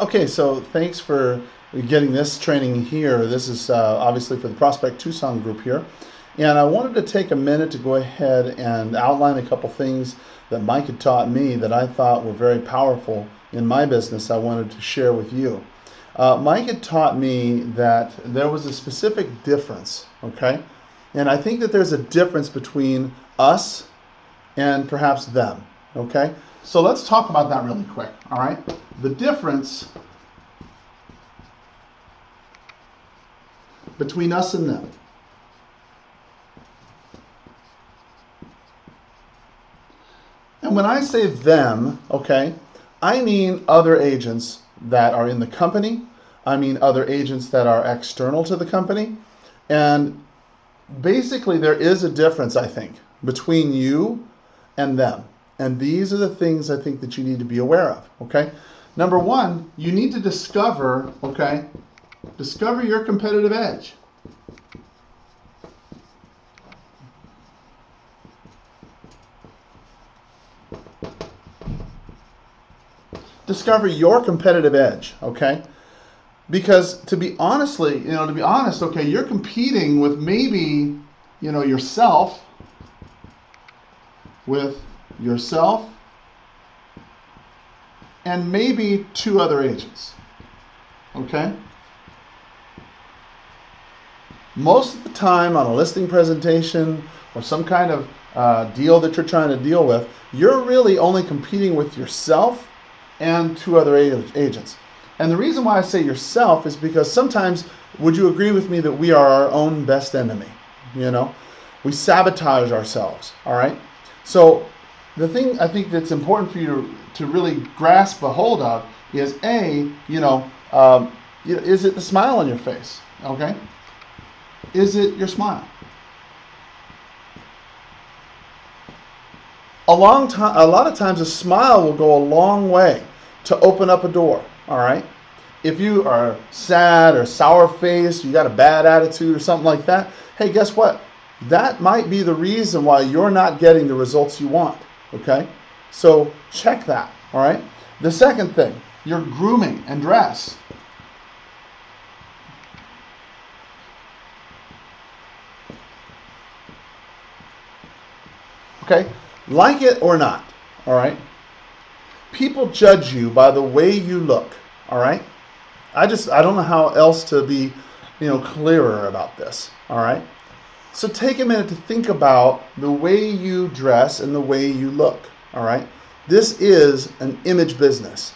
Okay, so thanks for getting this training here. This is obviously for the Prospect Tucson group here. And I wanted to take a minute to go ahead and outline a couple things that Mike had taught me that I thought were very powerful in my business I wanted to share with you. Mike had taught me that there was a specific difference, okay? And I think that there's a difference between us and perhaps them, okay? So let's talk about that really quick, all right? The difference between us and them. And when I say them, okay, I mean other agents that are in the company. I mean other agents that are external to the company. And basically there is a difference, I think, between you and them. And these are the things I think that you need to be aware of, okay? Number one, you need to discover, okay, discover your competitive edge. Discover your competitive edge, okay? Because to be honest, okay, you're competing with maybe, yourself, and maybe two other agents, okay? Most of the time on a listing presentation or some kind of deal that you're trying to deal with, you're really only competing with yourself and two other agents. And the reason why I say yourself is because sometimes, would you agree with me that we are our own best enemy? We sabotage ourselves, all right? So the thing I think that's important for you to really grasp a hold of is is it the smile on your face, okay? Is it your smile? A lot of times a smile will go a long way to open up a door, all right? If you are sad or sour-faced, you got a bad attitude or something like that, hey, guess what? That might be the reason why you're not getting the results you want, okay? So check that, all right? The second thing, your grooming and dress. Okay? Like it or not, all right? People judge you by the way you look, all right? I don't know how else to be, clearer about this, all right? So take a minute to think about the way you dress and the way you look, all right? This is an image business.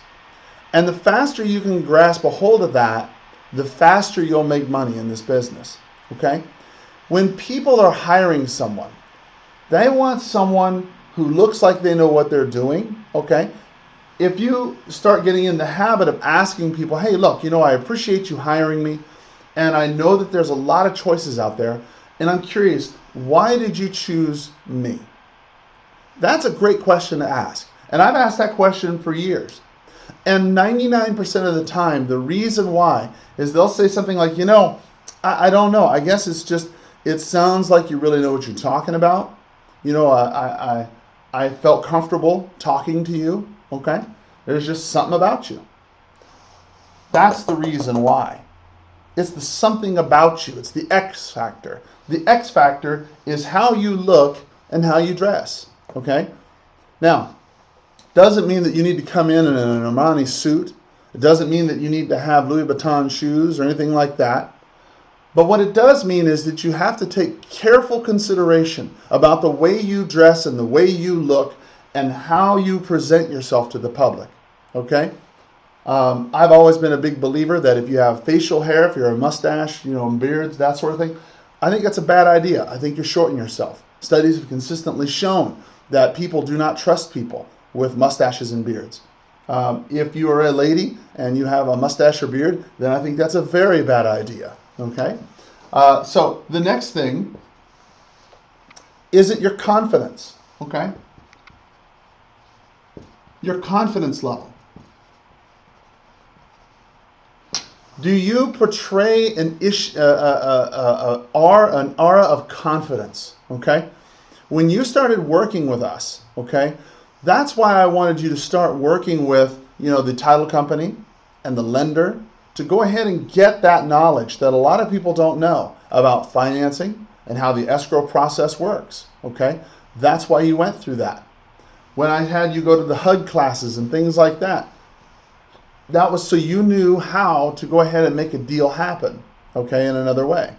And the faster you can grasp a hold of that, the faster you'll make money in this business, okay? When people are hiring someone, they want someone who looks like they know what they're doing, okay? If you start getting in the habit of asking people, hey, look, I appreciate you hiring me, and I know that there's a lot of choices out there, and I'm curious, why did you choose me? That's a great question to ask. And I've asked that question for years. And 99% of the time, the reason why is they'll say something like, I don't know. I guess it's just, it sounds like you really know what you're talking about. I felt comfortable talking to you, okay? There's just something about you. That's the reason why. It's the something about you. It's the X factor. The X factor is how you look and how you dress, okay? Now, doesn't mean that you need to come in an Armani suit. It doesn't mean that you need to have Louis Vuitton shoes or anything like that. But what it does mean is that you have to take careful consideration about the way you dress and the way you look and how you present yourself to the public, okay? I've always been a big believer that if you have facial hair, if you're a mustache, beards, that sort of thing, I think that's a bad idea. I think you're shorting yourself. Studies have consistently shown that people do not trust people with mustaches and beards. If you are a lady and you have a mustache or beard, then I think that's a very bad idea, okay? So the next thing, is it your confidence, okay? Your confidence level. Do you portray an aura of confidence, okay? When you started working with us, okay, that's why I wanted you to start working with, the title company and the lender to go ahead and get that knowledge that a lot of people don't know about financing and how the escrow process works, okay? That's why you went through that. When I had you go to the HUD classes and things like that, that was so you knew how to go ahead and make a deal happen, okay, in another way.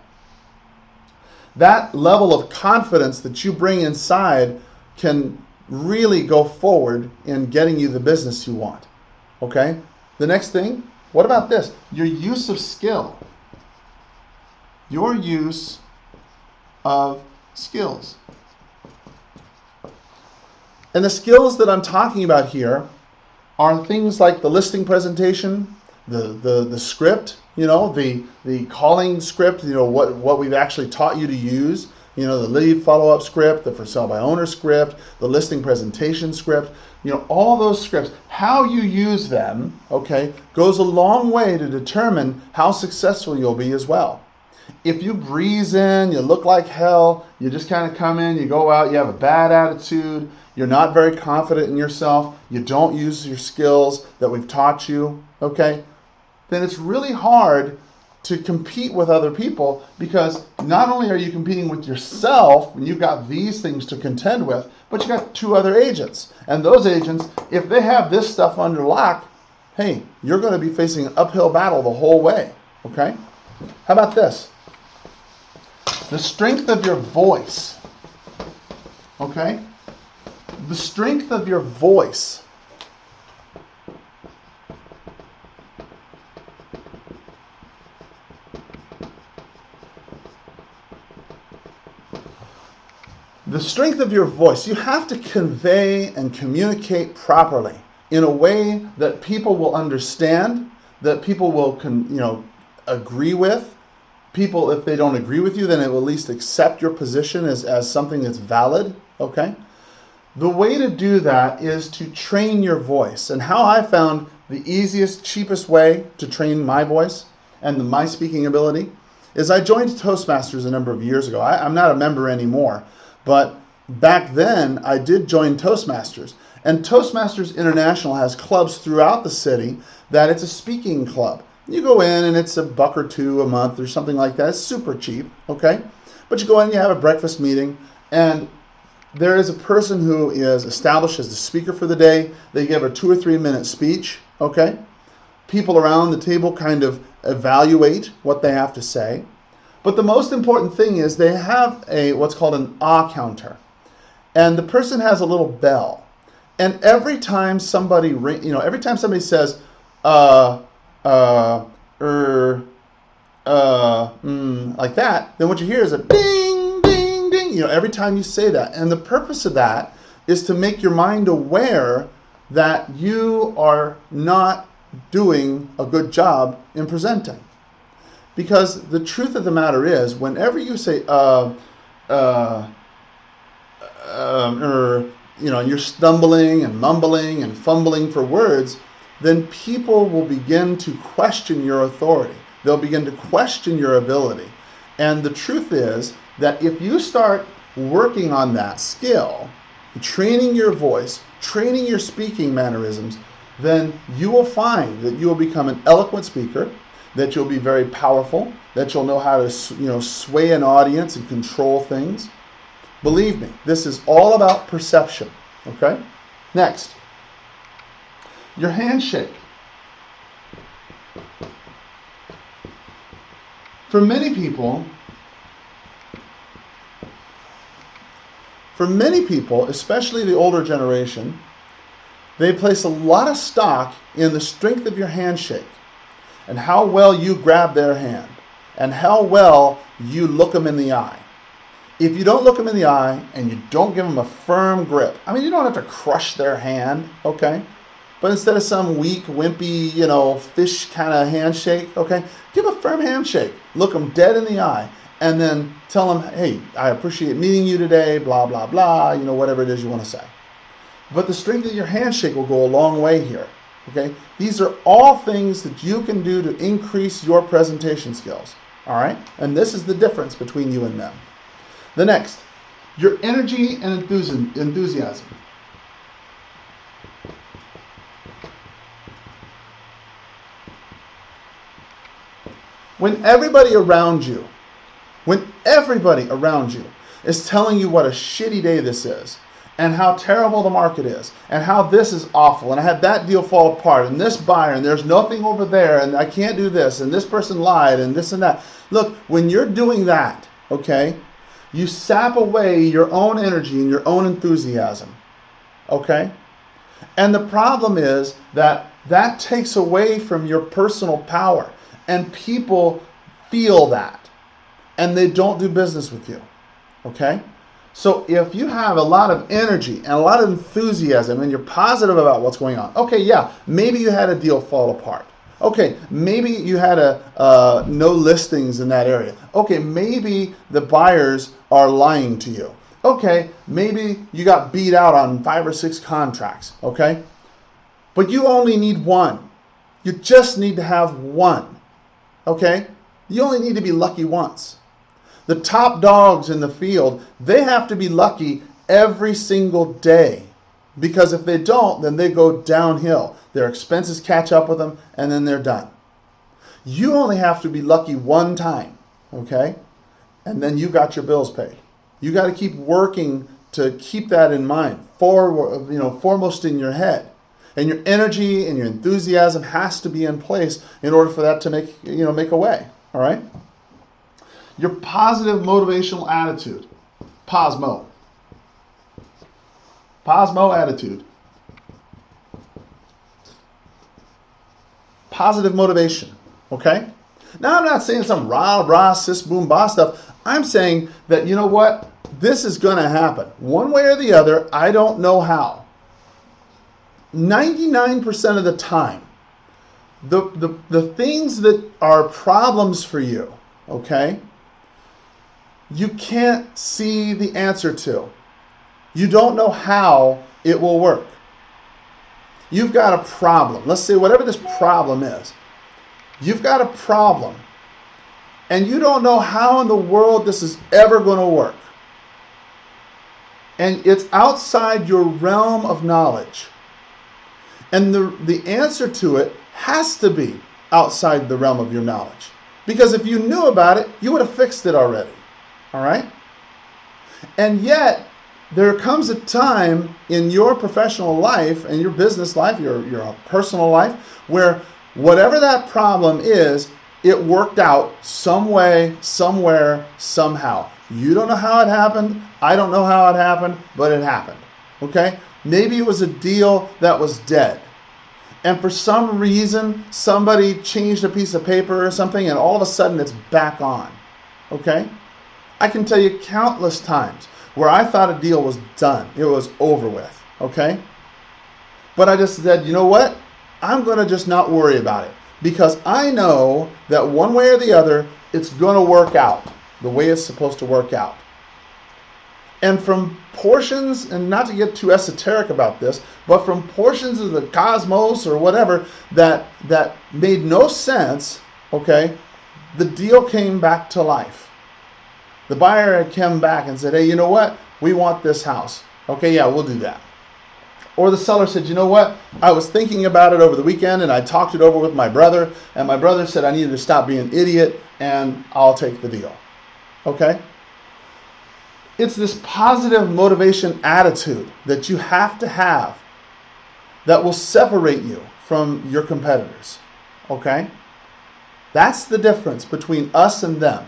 That level of confidence that you bring inside can really go forward in getting you the business you want, okay? The next thing, what about this? Your use of skill. Your use of skills. And the skills that I'm talking about here are things like the listing presentation, the script, the calling script, what we've actually taught you to use, the lead follow-up script, the for sale by owner script, the listing presentation script, all those scripts. How you use them, okay, goes a long way to determine how successful you'll be as well. If you breeze in, you look like hell, you just kind of come in, you go out, you have a bad attitude, you're not very confident in yourself, you don't use your skills that we've taught you, okay, then it's really hard to compete with other people, because not only are you competing with yourself when you've got these things to contend with, but you got two other agents. And those agents, if they have this stuff under lock, hey, you're going to be facing an uphill battle the whole way, okay? How about this? The strength of your voice, okay? The strength of your voice. The strength of your voice. You have to convey and communicate properly in a way that people will understand, that people will agree with. People, if they don't agree with you, then it will at least accept your position as something that's valid, okay? The way to do that is to train your voice. And how I found the easiest, cheapest way to train my voice and my speaking ability is I joined Toastmasters a number of years ago. I'm not a member anymore, but back then I did join Toastmasters. And Toastmasters International has clubs throughout the city that it's a speaking club. You go in and it's $1 or $2 a month or something like that. It's super cheap, okay? But you go in, you have a breakfast meeting, and there is a person who is established as the speaker for the day. They give a 2 or 3 minute speech, okay? People around the table kind of evaluate what they have to say. But the most important thing is they have what's called an ah counter. And the person has a little bell. And every time somebody says, like that, then what you hear is a ding, ding, ding, every time you say that. And the purpose of that is to make your mind aware that you are not doing a good job in presenting. Because the truth of the matter is, whenever you say, and you're stumbling and mumbling and fumbling for words, then people will begin to question your authority. They'll begin to question your ability. And the truth is that if you start working on that skill, training your voice, training your speaking mannerisms, then you will find that you will become an eloquent speaker, that you'll be very powerful, that you'll know how to sway an audience and control things. Believe me, this is all about perception, okay? Next, your handshake. For many people, especially the older generation, they place a lot of stock in the strength of your handshake and how well you grab their hand and how well you look them in the eye. If you don't look them in the eye and you don't give them a firm grip, you don't have to crush their hand, okay? But instead of some weak, wimpy, fish kind of handshake, okay, give a firm handshake. Look them dead in the eye and then tell them, hey, I appreciate meeting you today, blah, blah, blah, whatever it is you want to say. But the strength of your handshake will go a long way here, okay? These are all things that you can do to increase your presentation skills, all right? And this is the difference between you and them. The next, your energy and enthusiasm. When everybody around you, when everybody around you is telling you what a shitty day this is, and how terrible the market is, and how this is awful, and I had that deal fall apart, and this buyer, and there's nothing over there, and I can't do this, and this person lied, and this and that. Look, when you're doing that, okay, you sap away your own energy and your own enthusiasm, okay? And the problem is that that takes away from your personal power, and people feel that, and they don't do business with you, okay? So if you have a lot of energy and a lot of enthusiasm and you're positive about what's going on, okay, yeah, maybe you had a deal fall apart. Okay, maybe you had no listings in that area. Okay, maybe the buyers are lying to you. Okay, maybe you got beat out on 5 or 6 contracts, okay? But you only need one. You just need to have one, okay? You only need to be lucky once. The top dogs in the field, they have to be lucky every single day. Because if they don't, then they go downhill. Their expenses catch up with them, and then they're done. You only have to be lucky one time, okay? And then you got your bills paid. You got to keep working to keep that in mind, foremost in your head. And your energy and your enthusiasm has to be in place in order for that to make a way, all right? Your positive motivational attitude, POSMO. POSMO attitude. Positive motivation, okay? Now I'm not saying some rah, sis, boom, boss stuff. I'm saying that, you know what? This is going to happen. One way or the other, I don't know how. 99% of the time, the things that are problems for you, okay, you can't see the answer to. You don't know how it will work. You've got a problem. Let's say whatever this problem is. You've got a problem. And you don't know how in the world this is ever going to work. And it's outside your realm of knowledge. And the answer to it has to be outside the realm of your knowledge. Because if you knew about it, you would have fixed it already. All right? And yet, there comes a time in your professional life and your business life, your personal life, where whatever that problem is, it worked out some way, somewhere, somehow. You don't know how it happened. I don't know how it happened, but it happened. Okay? Maybe it was a deal that was dead. And for some reason, somebody changed a piece of paper or something, and all of a sudden it's back on. Okay? I can tell you countless times where I thought a deal was done. It was over with. Okay? But I just said, you know what? I'm going to just not worry about it. Because I know that one way or the other, it's going to work out the way it's supposed to work out. And from portions, and not to get too esoteric about this, but from portions of the cosmos or whatever that made no sense, okay, the deal came back to life. The buyer had come back and said, hey, you know what? We want this house. Okay, yeah, we'll do that. Or the seller said, you know what? I was thinking about it over the weekend and I talked it over with my brother, and my brother said I needed to stop being an idiot and I'll take the deal. Okay? It's this positive motivation attitude that you have to have that will separate you from your competitors. Okay? That's the difference between us and them.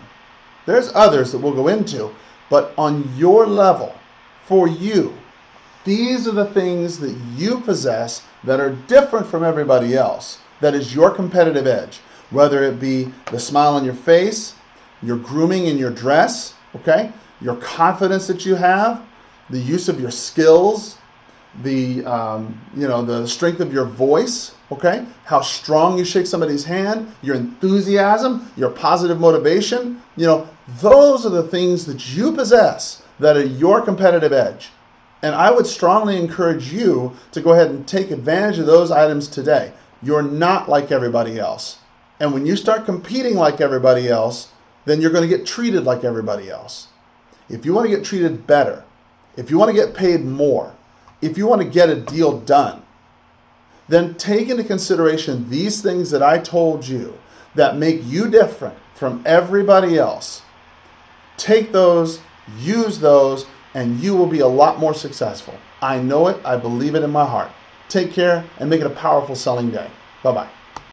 There's others that we'll go into, but on your level, for you, these are the things that you possess that are different from everybody else. That is your competitive edge. Whether it be the smile on your face, your grooming in your dress, okay, your confidence that you have, the use of your skills, the strength of your voice, okay, how strong you shake somebody's hand, your enthusiasm, your positive motivation, those are the things that you possess that are your competitive edge. And I would strongly encourage you to go ahead and take advantage of those items today. You're not like everybody else. And when you start competing like everybody else, then you're going to get treated like everybody else. If you want to get treated better, if you want to get paid more, if you want to get a deal done, then take into consideration these things that I told you that make you different from everybody else. Take those, use those, and you will be a lot more successful. I know it. I believe it in my heart. Take care and make it a powerful selling day. Bye-bye.